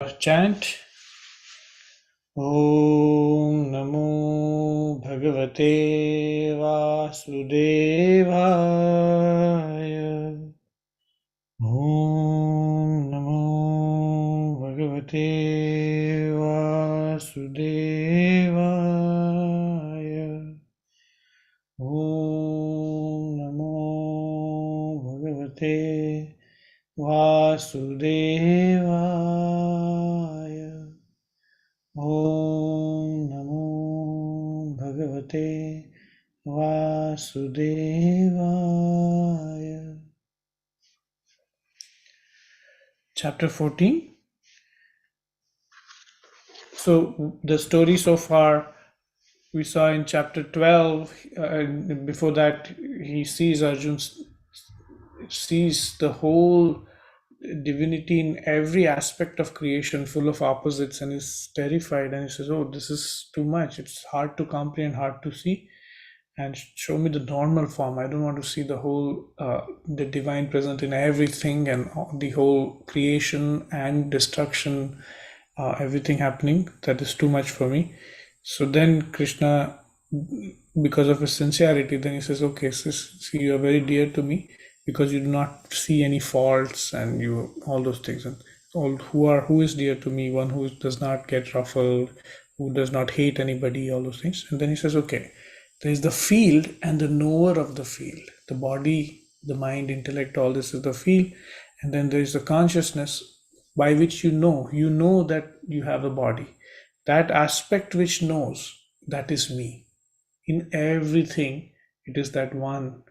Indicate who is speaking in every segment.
Speaker 1: Chant Om Namo Bhagavate Vasudevaya. Om Namo Bhagavate Vasudevaya. Om Namo Bhagavate Vasudevaya. Om Namo Bhagavate Vasudevaya. Chapter 14. So the story so far we saw in chapter 12, and before that he sees Arjun sees the whole divinity in every aspect of creation full of opposites and is terrified, and he says, oh, this is too much, it's hard to comprehend, hard to see, and show me the normal form. I don't want to see the whole the divine present in everything and the whole creation and destruction, everything happening. That is too much for me. So then Krishna, because of his sincerity, then he says, okay, see, you are very dear to me because you do not see any faults and you all those things, and all who is dear to me, one who does not get ruffled, who does not hate anybody, all those things. And then he says, okay, there is the field and the knower of the field. The body, the mind, intellect, all this is the field. And then there is the consciousness by which you know that you have a body. That aspect which knows, that is me. In everything, it is that one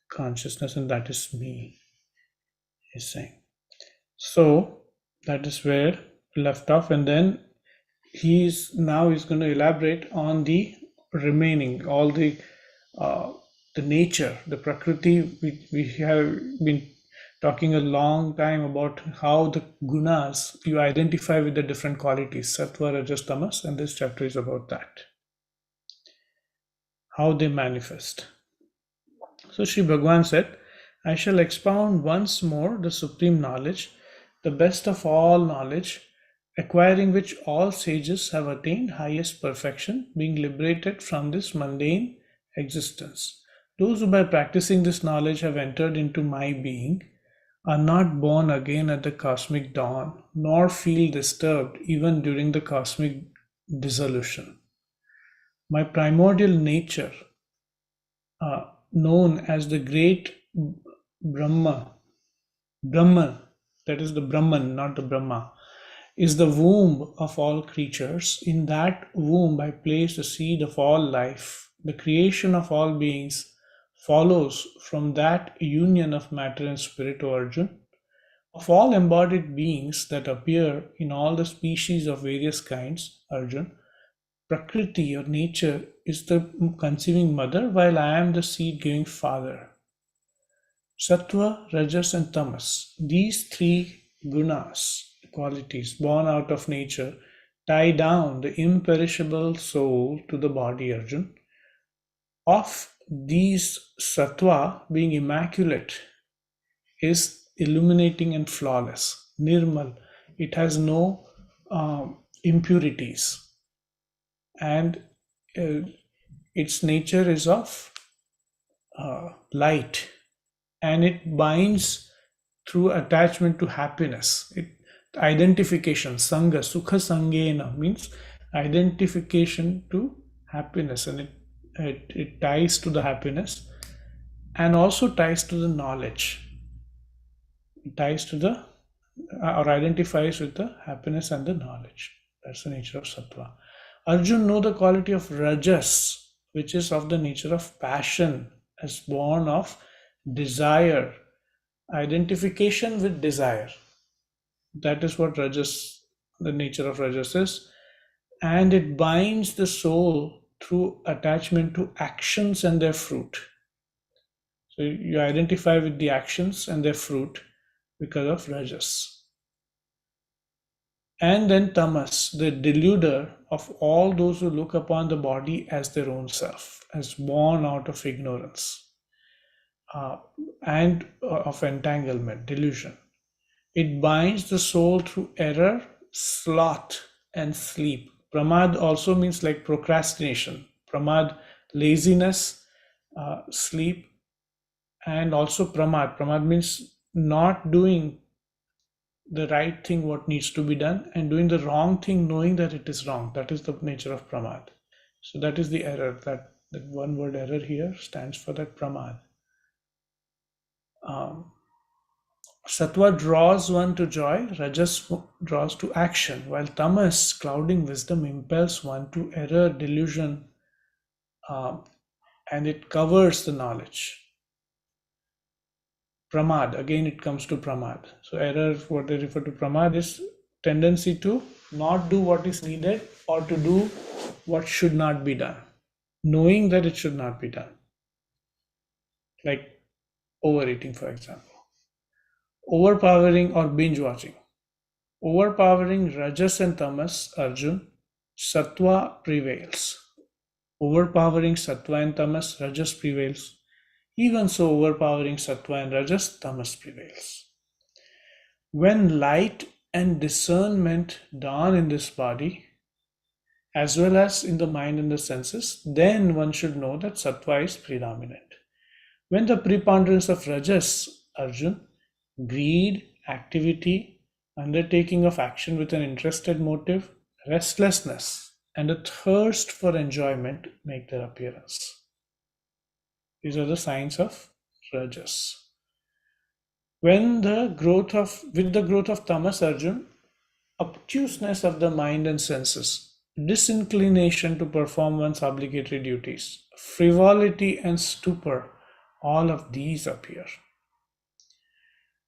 Speaker 1: consciousness, and that is me, he's saying. So that is where we left off, and then he's going to elaborate on the remaining, all the nature, the prakriti. We have been talking a long time about how the gunas you identify with the different qualities, sattva, rajas, tamas, and this chapter is about that, how they manifest. So Sri Bhagwan said, I shall expound once more the supreme knowledge, the best of all knowledge, acquiring which all sages have attained highest perfection, being liberated from this mundane existence. Those who by practicing this knowledge have entered into my being are not born again at the cosmic dawn, nor feel disturbed even during the cosmic dissolution. My primordial nature, known as the great Brahman, that is the Brahman, not the Brahma, is the womb of all creatures. In that womb I place the seed of all life. The creation of all beings follows from that union of matter and spirit, O Arjun. Of all embodied beings that appear in all the species of various kinds, Arjun, Prakriti or nature is the conceiving mother, while I am the seed giving father. Sattva, Rajas, and Tamas, these three gunas, qualities born out of nature, tie down the imperishable soul to the body, Arjun. Of these, Sattva, being immaculate, is illuminating and flawless, Nirmal. It has no impurities, and its nature is of light, and it binds through attachment to happiness. Identification, sangha, sukha sangena, means identification to happiness, and it ties to the happiness and also ties to the knowledge. It ties to the or identifies with the happiness and the knowledge. That's the nature of sattva. Arjun know the quality of rajas, which is of the nature of passion, as born of desire, identification with desire. That is what rajas, the nature of rajas is, and it binds the soul through attachment to actions and their fruit. So you identify with the actions and their fruit because of rajas. And then tamas, the deluder of all those who look upon the body as their own self, as born out of ignorance and of entanglement, delusion. It binds the soul through error, sloth, and sleep. Pramad also means like procrastination. Pramad, laziness, sleep, and also pramad. Pramad means not doing the right thing, what needs to be done, and doing the wrong thing, knowing that it is wrong. That is the nature of pramad. So that is the error. That one word error here stands for that pramad. Um, Sattva draws one to joy, Rajas draws to action, while Tamas, clouding wisdom, impels one to error, delusion, um, and it covers the knowledge. Pramad, again it comes to pramad. So error, what they refer to pramad is tendency to not do what is needed or to do what should not be done, knowing that it should not be done, like overeating, for example. Overpowering or binge watching. Overpowering Rajas and Tamas, Arjun, Sattva prevails. Overpowering Sattva and Tamas, Rajas prevails. Even so, overpowering Sattva and Rajas, Tamas prevails. When light and discernment dawn in this body, as well as in the mind and the senses, then one should know that Sattva is predominant. When the preponderance of Rajas, Arjun, greed, activity, undertaking of action with an interested motive, restlessness, and a thirst for enjoyment make their appearance. These are the signs of Rajas. With the growth of Tamas, Arjun, obtuseness of the mind and senses, disinclination to perform one's obligatory duties, frivolity and stupor, all of these appear.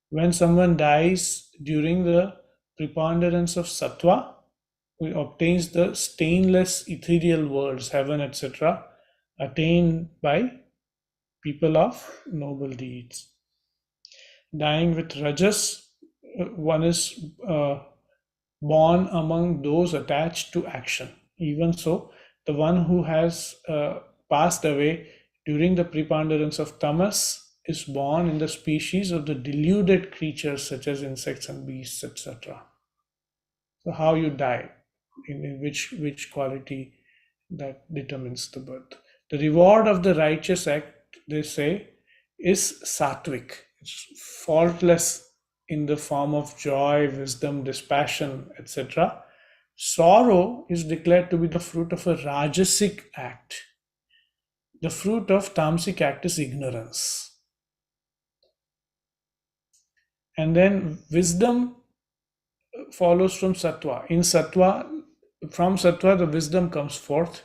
Speaker 1: When someone dies during the preponderance of sattva, he obtains the stainless ethereal worlds, heaven, etc., attained by people of noble deeds. Dying with rajas, one is born among those attached to action. Even so, the one who has passed away during the preponderance of tamas is born in the species of the deluded creatures such as insects and beasts, etc. So how you die, in which quality, that determines the birth. The reward of the righteous act, they say, is sattvic. It's faultless in the form of joy, wisdom, dispassion, etc. Sorrow is declared to be the fruit of a rajasic act. The fruit of tamasic act is ignorance. And then wisdom follows from sattva. From sattva, the wisdom comes forth.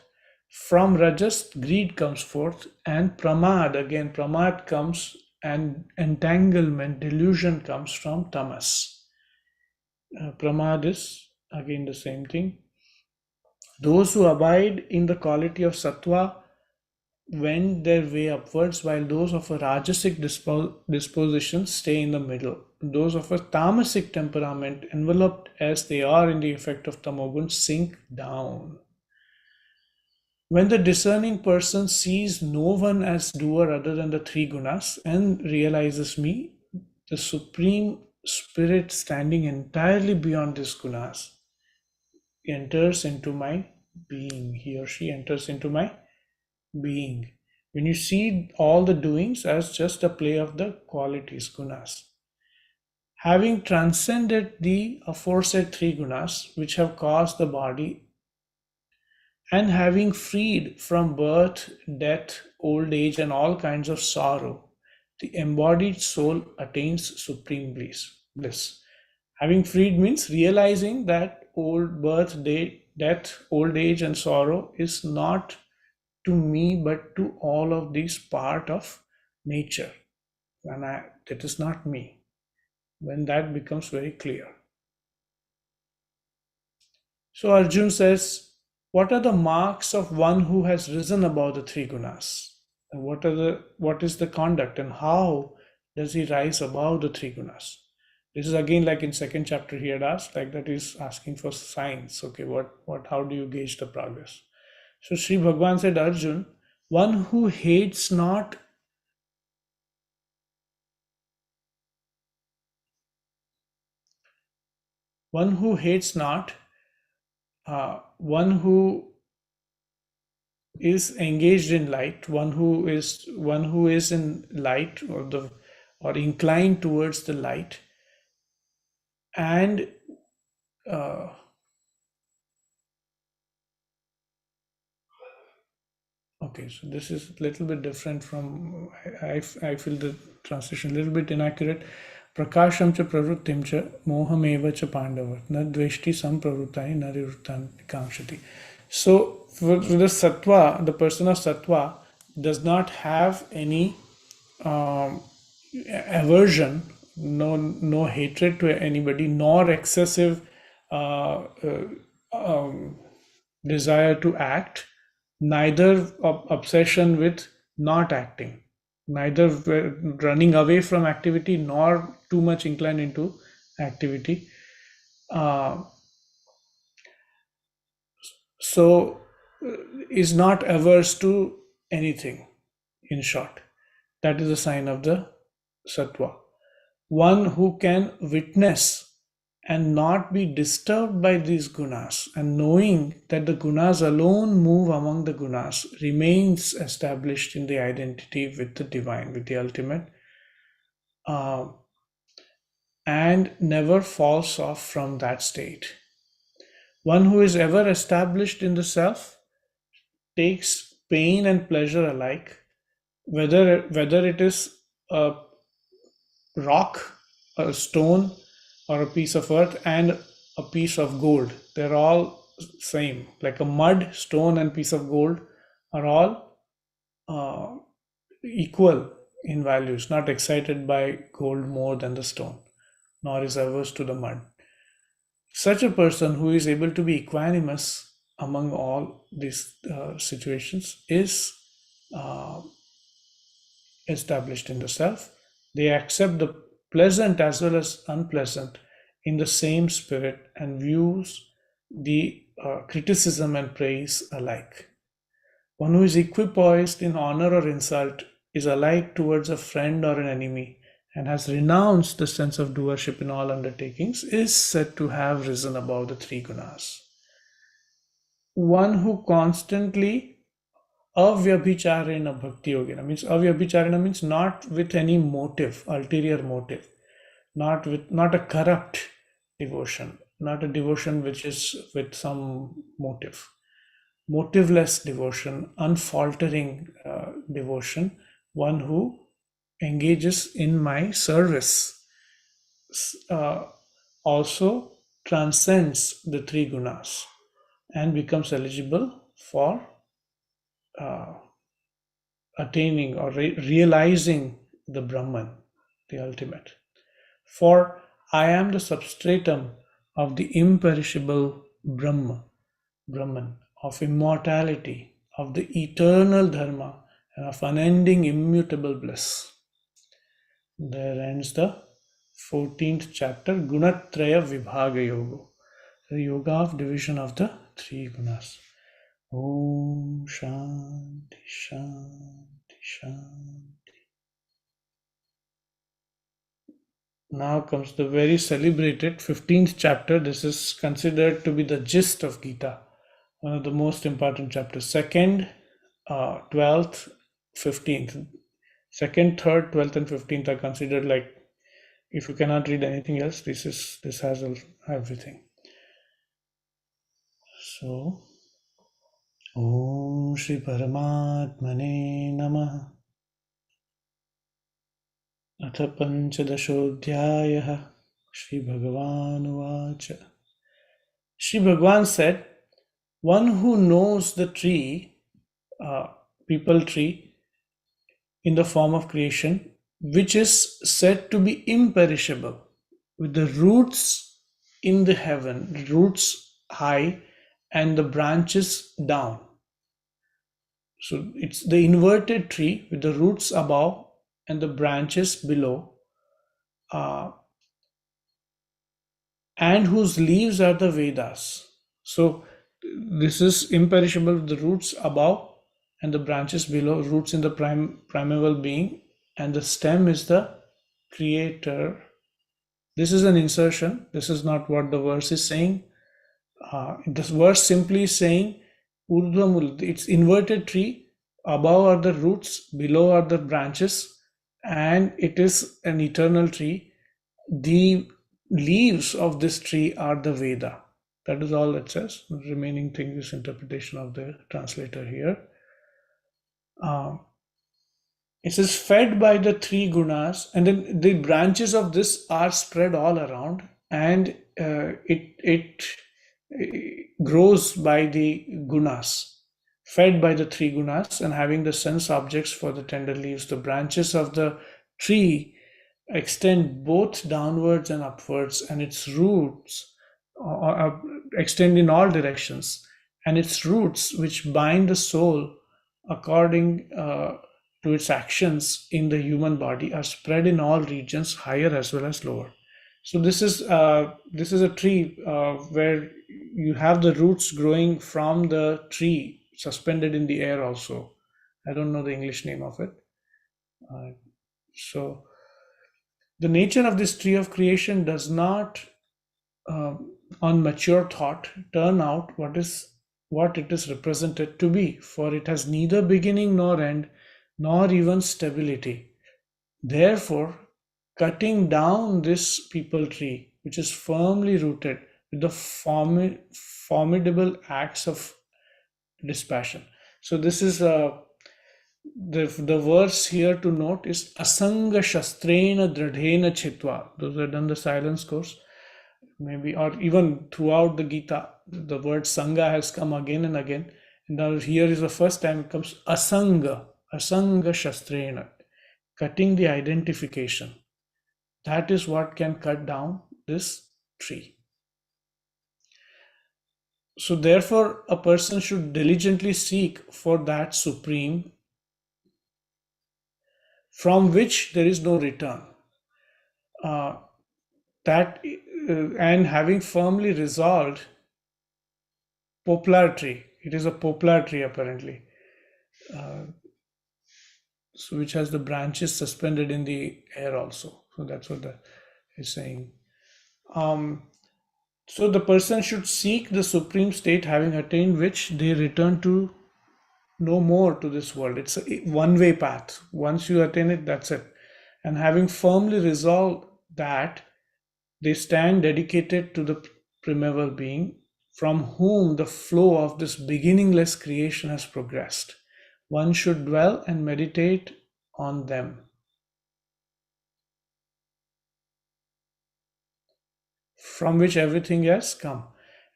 Speaker 1: From rajas, greed comes forth. And pramad comes, and entanglement, delusion comes from tamas. Pramad is again the same thing. Those who abide in the quality of sattva wend their way upwards, while those of a rajasic disposition stay in the middle. Those of a tamasic temperament, enveloped as they are in the effect of tamogun, sink down. When the discerning person sees no one as doer other than the three gunas and realizes me, the supreme spirit standing entirely beyond these gunas, enters into my being. He or she enters into my being. When you see all the doings as just a play of the qualities, gunas. Having transcended the aforesaid three gunas which have caused the body, and having freed from birth, death, old age, and all kinds of sorrow, the embodied soul attains supreme bliss. Having freed means realizing that old birth, death, old age, and sorrow is not to me but to all of these part of nature, and that is not me. When that becomes very clear, so Arjun says, what are the marks of one who has risen above the three gunas, and what is the conduct, and how does he rise above the three gunas? This is again like in second chapter he had asked, like that is asking for signs. Okay, what how do you gauge the progress? So Sri Bhagwan said, Arjun, one who hates not One who hates not, one who is engaged in light, one who is in light, or inclined towards the light, and uh, okay, so this is a little bit different from, I feel the translation a little bit inaccurate. Prakasham cha pravrittim cha mohameva cha pandava na dveshti sampravrutai nariruttan kankshati. So for the sattva, the person of sattva does not have any um, aversion, no hatred to anybody, nor excessive uh, uh, um, desire to act, neither obsession with not acting, neither running away from activity nor too much inclined into activity. Uh, so is not averse to anything, in short. That is a sign of the sattva. One who can witness and not be disturbed by these gunas, and knowing that the gunas alone move among the gunas, remains established in the identity with the divine, with the ultimate, uh, and never falls off from that state. One who is ever established in the self takes pain and pleasure alike, whether it is a rock, a stone, or a piece of earth, and a piece of gold. They're all same. Like a mud, stone, and piece of gold are all uh, equal in values. Not excited by gold more than the stone, nor is averse to the mud. Such a person who is able to be equanimous among all these situations is uh, established in the self. They accept the pleasant as well as unpleasant in the same spirit and views the criticism and praise alike. One who is equipoised in honor or insult is alike towards a friend or an enemy and has renounced the sense of doership in all undertakings is said to have risen above the three gunas. One who constantly avyabhicharena bhakti yogena means avyabhicharena means not with any motive, ulterior motive, not a corrupt devotion, not a devotion which is with some motive, motiveless devotion, unfaltering devotion, one who engages in my service, uh, also transcends the three gunas and becomes eligible for uh, attaining or realizing the Brahman, the ultimate. For I am the substratum of the imperishable Brahman, of immortality, of the eternal Dharma, and of unending immutable bliss. There ends the 14th chapter, Gunatraya Vibhaga Yoga, the yoga of division of the three gunas. Om Shanti Shanti Shanti. Now comes the very celebrated 15th chapter. This is considered to be the gist of Gita, one of the most important chapters. Second, 12th, 15th. Second, third, 12th, and 15th are considered like, if you cannot read anything else, this has everything. So, Om Shri Paramatmane Namaha. अथ पंचदशोऽध्यायः Shri Bhagavan Uvacha. Shri Bhagavan said, one who knows the tree, people tree, in the form of creation, which is said to be imperishable, with the roots in the heaven, roots high and the branches down. So it's the inverted tree with the roots above and the branches below, and whose leaves are the Vedas. So this is imperishable with the roots above and the branches below, roots in the primeval being, and the stem is the creator This is an insertion. This is not what the verse is saying. This verse simply is saying Urdhvamul, it's inverted tree. Above are the roots, below are the branches, and it is an eternal tree. The leaves of this tree are the Veda. That is all it says. The remaining thing is interpretation of the translator here. Um, it says fed by the three gunas, and then the branches of this are spread all around, and it grows by the gunas, fed by the three gunas, and having the sense objects for the tender leaves. The branches of the tree extend both downwards and upwards, and its roots extend in all directions, and its roots, which bind the soul according to its actions in the human body, are spread in all regions, higher as well as lower. So this is a tree where you have the roots growing from the tree suspended in the air. Also, I don't know the English name of it. So the nature of this tree of creation does not, on mature thought, turn out what it is represented to be, for it has neither beginning nor end, nor even stability. Therefore, cutting down this people tree, which is firmly rooted with the formidable acts of dispassion. So this is the verse here to note is asanga shastrena dradhena chitva. Those who have done the silence course, maybe, or even throughout the Gita, the word sangha has come again and again. And now here is the first time it comes asanga shastrena, cutting the identification. That is what can cut down this tree. So therefore, a person should diligently seek for that supreme from which there is no return. And having firmly resolved poplar tree, it is a poplar tree apparently, so which has the branches suspended in the air also. So that's what is saying. So the person should seek the supreme state, having attained which they return to no more to this world. It's a one-way path. Once you attain it, that's it. And having firmly resolved that, they stand dedicated to the primeval being, from whom the flow of this beginningless creation has progressed. One should dwell and meditate on them, from which everything has come.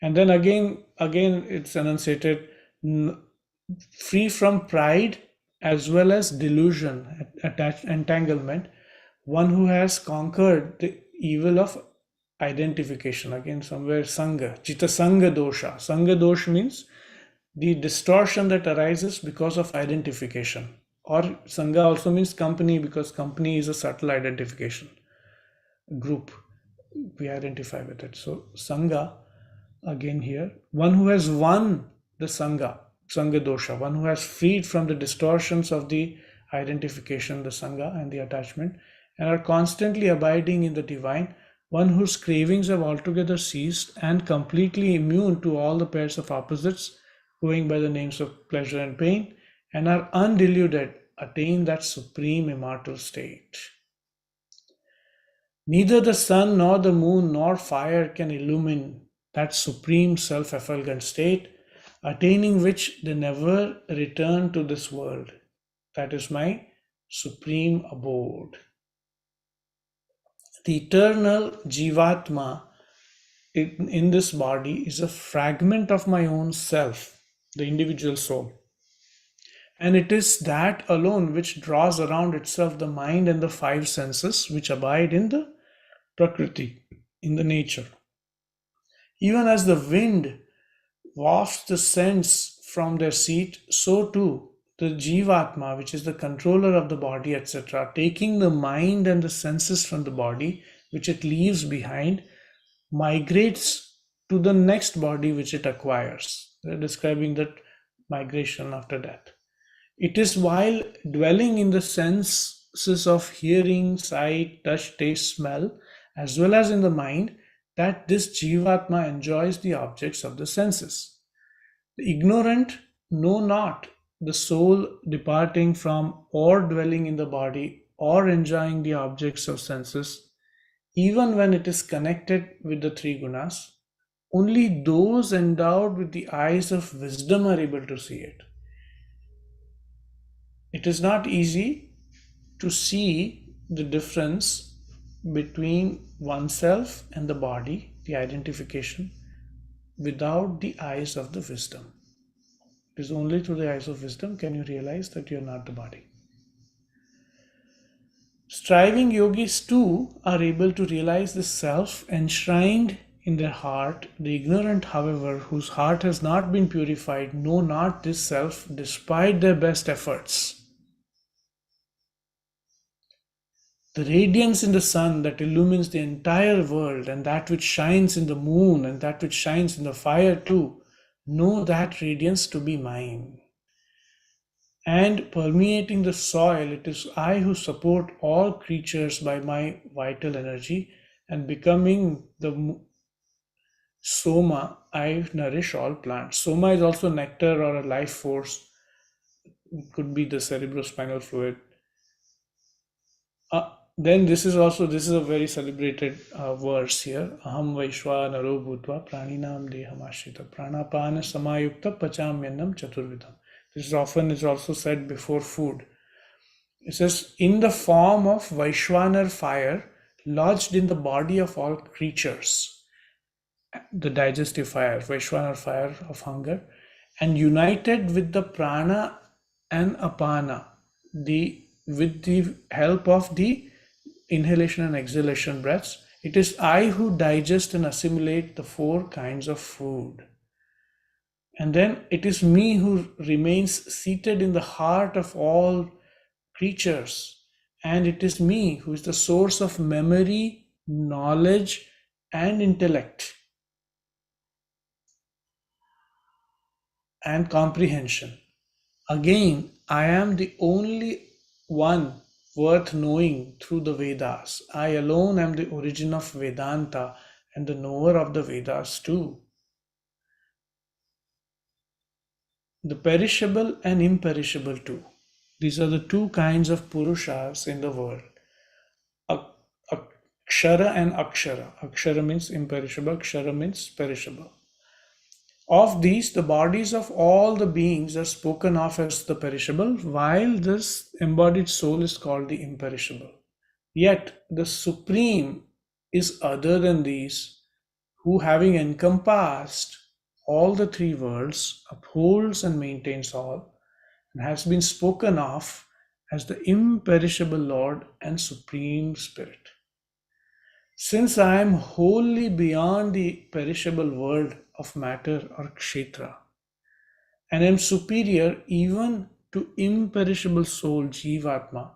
Speaker 1: And then again it's enunciated, free from pride as well as delusion, entanglement, one who has conquered the evil of identification. Again, somewhere sangha, chita sangha dosha. Sangha dosha means the distortion that arises because of identification. Or sangha also means company, because company is a subtle identification group. We identify with it. So sangha, again here, one who has won the sangha dosha, one who has freed from the distortions of the identification, the sangha and the attachment, and are constantly abiding in the divine, one whose cravings have altogether ceased and completely immune to all the pairs of opposites going by the names of pleasure and pain, and are undeluded, attain that supreme immortal state. Neither the sun nor the moon nor fire can illumine that supreme self-effulgent state, attaining which they never return to this world. That is my supreme abode. The eternal Jivatma in this body is a fragment of my own self, the individual soul. And it is that alone which draws around itself the mind and the five senses which abide in the Prakriti, in the nature. Even as the wind wafts the scents from their seat, so too the Jivatma, which is the controller of the body, etc., taking the mind and the senses from the body, which it leaves behind, migrates to the next body which it acquires. They're describing that migration after death. It is while dwelling in the senses of hearing, sight, touch, taste, smell, as well as in the mind, that this Jivatma enjoys the objects of the senses. The ignorant know not the soul departing from or dwelling in the body or enjoying the objects of senses, even when it is connected with the three gunas. Only those endowed with the eyes of wisdom are able to see it. It is not easy to see the difference between oneself and the body, the identification, without the eyes of the wisdom. It is only through the eyes of wisdom can you realize that you are not the body. Striving yogis too are able to realize the self enshrined in their heart. The ignorant, however, whose heart has not been purified, know not this self despite their best efforts. The radiance in the sun that illumines the entire world, and that which shines in the moon, and that which shines in the fire too, know that radiance to be mine. And permeating the soil, it is I who support all creatures by my vital energy, and becoming the soma, I nourish all plants. Soma is also nectar or a life force, it could be the cerebrospinal fluid. Then this is a very celebrated verse here. Aham Vaishwa Naro Bhutva Praninam Deham Ashrita Pranapana Samayukta Pachamyanam Chaturvidham. This is often is also said before food. It says, in the form of Vaishwanar fire, lodged in the body of all creatures, the digestive fire, Vaishwanar fire of hunger, and united with the prana and apana, with the help of the inhalation and exhalation breaths, it is I who digest and assimilate the four kinds of food. And then it is me who remains seated in the heart of all creatures. And it is me who is the source of memory, knowledge, and intellect and comprehension. Again, I am the only one worth knowing through the Vedas. I alone am the origin of Vedanta and the knower of the Vedas too. The perishable and imperishable too. These are the two kinds of Purushas in the world. Akshara and Akshara. Akshara means imperishable, Akshara means perishable. Of these, the bodies of all the beings are spoken of as the perishable, while this embodied soul is called the imperishable. Yet the Supreme is other than these, who, having encompassed all the three worlds, upholds and maintains all, and has been spoken of as the imperishable Lord and Supreme Spirit. Since I am wholly beyond the perishable world of matter or kshetra, and am superior even to imperishable soul Jivatma,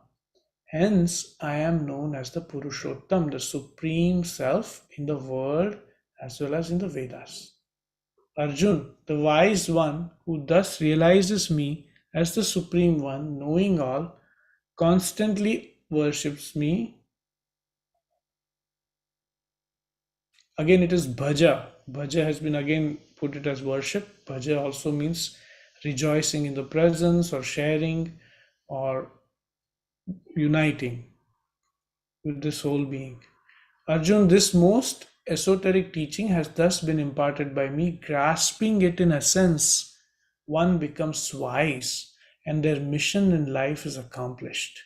Speaker 1: hence I am known as the Purushottam, the Supreme Self in the world as well as in the Vedas. Arjun, the wise one who thus realizes me as the Supreme One, knowing all, constantly worships me. Again, it is bhaja. Bhaja has been again put it as worship. Bhaja also means rejoicing in the presence or sharing or uniting with this whole being. Arjun, this most esoteric teaching has thus been imparted by me. Grasping it in essence, one becomes wise and their mission in life is accomplished.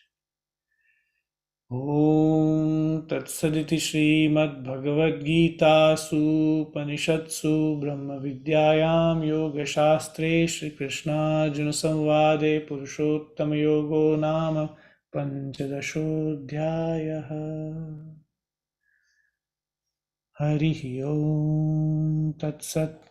Speaker 1: ॐ तत्सदिति श्रीमद्भगवद्गीतासूपनिषत्सु ब्रह्मविद्यायां योगशास्त्रे श्रीकृष्णार्जुनसंवादे पुरुषोत्तमयोगो नाम पञ्चदशोऽध्यायः। हरिः ॐ तत्सत्।